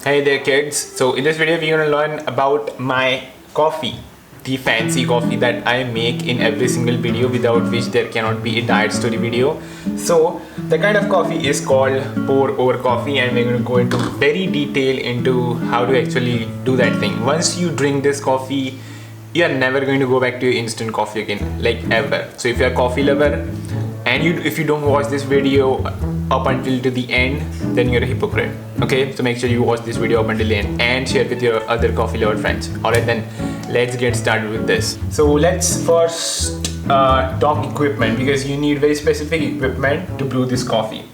Hey there kids, so in this video we're going to learn about my coffee, the fancy coffee that I make in every single video, without which there cannot be a diet story video. So the kind of coffee is called pour over coffee, and we're going to go into very detail into how to actually do that thing. Once you drink this coffee, you are never going to go back to your instant coffee again, like ever. So if you're a coffee lover and if you don't watch this video up until to the end, then you're a hypocrite. Okay, so make sure you watch this video up until the end and share with your other coffee lover friends. Alright, then let's get started with this. So let's first talk equipment, because you need very specific equipment to brew this coffee.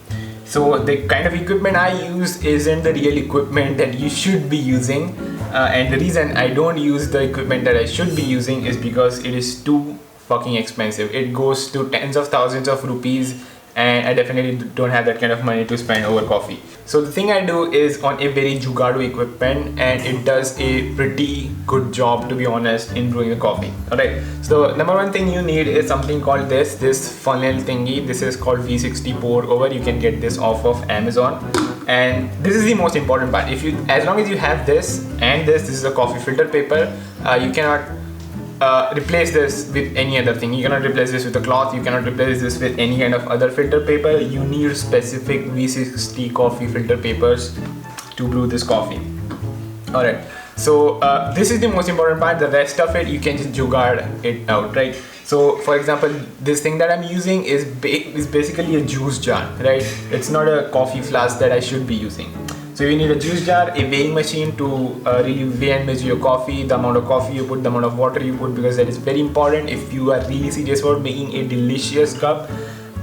So the kind of equipment I use isn't the real equipment that you should be using, and the reason I don't use the equipment that I should be using is because it is too fucking expensive. It goes to tens of thousands of rupees, and I definitely don't have that kind of money to spend over coffee. So the thing I do is on a very Jugaadu equipment, and it does a pretty good job, to be honest, in brewing the coffee. Alright, so number one thing you need is something called this funnel thingy. This is called V60 pour over. You can get this off of Amazon, and this is the most important part. As long as you have this and this is a coffee filter paper, you cannot replace this with any other thing. You cannot replace this with a cloth. You cannot replace this with any kind of other filter paper. You need specific V60 coffee filter papers to brew this coffee. Alright, so this is the most important part. The rest of it you can just jugaad it out, right? So for example, this thing that I'm using is basically a juice jar, right? It's not a coffee flask that I should be using. So you need a juice jar, a weighing machine to really weigh and measure your coffee, the amount of coffee you put, the amount of water you put, because that is very important if you are really serious about making a delicious cup.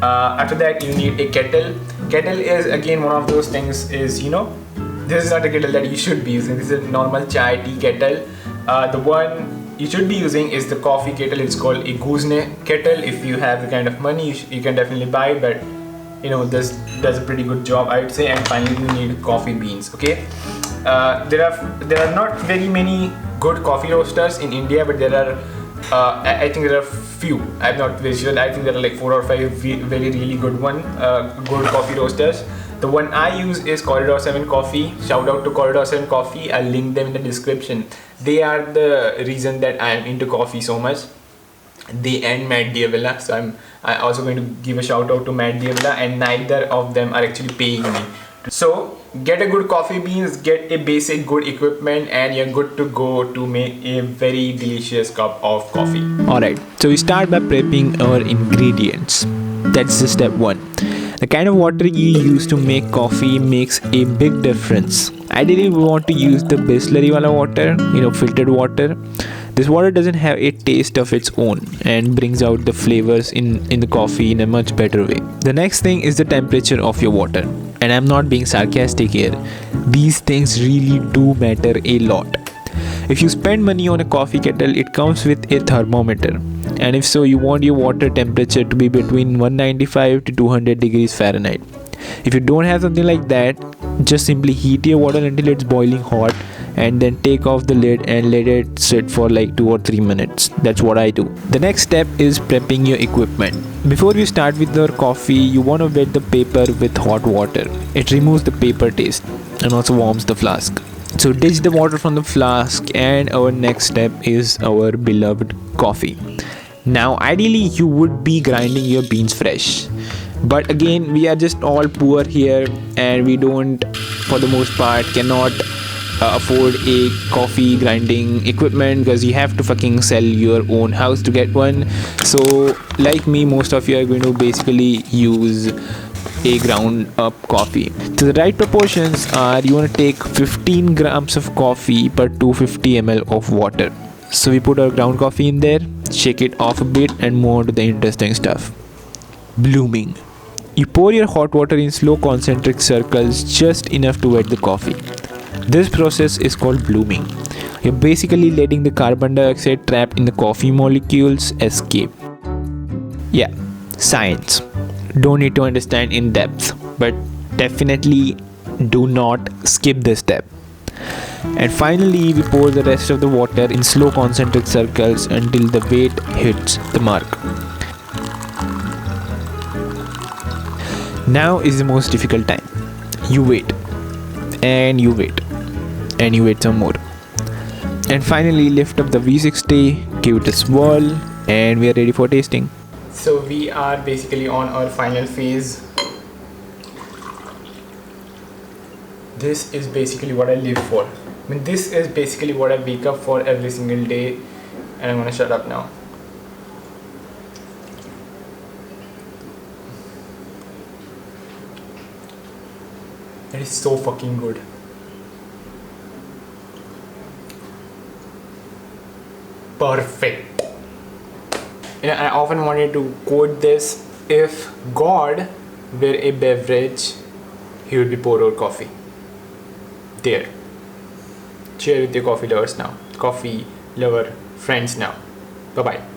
After that, you need a kettle. Kettle is again one of those things is, this is not a kettle that you should be using. This is a normal chai tea kettle. The one you should be using is the coffee kettle. It's called a Guzne kettle. If you have the kind of money, you can definitely buy it, but this does a pretty good job, I would say. And finally, you need coffee beans. Okay, there are not very many good coffee roasters in India, but there are I think there are few. I'm not very sure. I think there are like 4 or 5 very really good good coffee roasters. The one I use is Corridor 7 Coffee. Shout out to Corridor 7 Coffee. I'll link them in the description. They are the reason that I am into coffee so much. They and Matt D'Avella. So I'm also going to give a shout out to Matt D'Avella, and neither of them are actually paying me. So get a good coffee beans, get a basic good equipment, and you're good to go to make a very delicious cup of coffee. Alright, so we start by prepping our ingredients. That's the step 1. The kind of water you use to make coffee makes a big difference. Ideally, we want to use the Bisleri wala water, filtered water. This water doesn't have a taste of its own and brings out the flavors in the coffee in a much better way. The next thing is the temperature of your water. And I'm not being sarcastic here. These things really do matter a lot. If you spend money on a coffee kettle, it comes with a thermometer. And if so, you want your water temperature to be between 195 to 200 degrees Fahrenheit. If you don't have something like that, just simply heat your water until it's boiling hot, and then take off the lid and let it sit for like 2 or 3 minutes. That's what I do. The next step is prepping your equipment. Before you start with your coffee, you want to wet the paper with hot water. It removes the paper taste and also warms the flask. So ditch the water from the flask, and our next step is our beloved coffee. Now ideally you would be grinding your beans fresh, but again we are just all poor here, and we don't, for the most part, cannot afford a coffee grinding equipment, because you have to fucking sell your own house to get one. So like me, most of you are going to basically use a ground up coffee. So the right proportions are, you want to take 15 grams of coffee per 250 ml of water. So we put our ground coffee in there, shake it off a bit, and move on to the interesting stuff. Blooming. You pour your hot water in slow concentric circles, just enough to wet the coffee. This process is called blooming. You're basically letting the carbon dioxide trapped in the coffee molecules escape. Yeah, science. Don't need to understand in depth, but definitely do not skip this step. And finally, we pour the rest of the water in slow concentric circles until the weight hits the mark. Now is the most difficult time. You wait and you wait. and you wait some more. And finally lift up the V60, give it a swirl, and we are ready for tasting. So we are basically on our final phase. This is basically what I live for. I mean, this is basically what I wake up for every single day. And I'm gonna shut up now. That is so fucking good. Perfect. You know, I often wanted to quote this: if God were a beverage, he would be pour over coffee. There. Share with your coffee lovers now. Coffee lover friends now. Bye bye.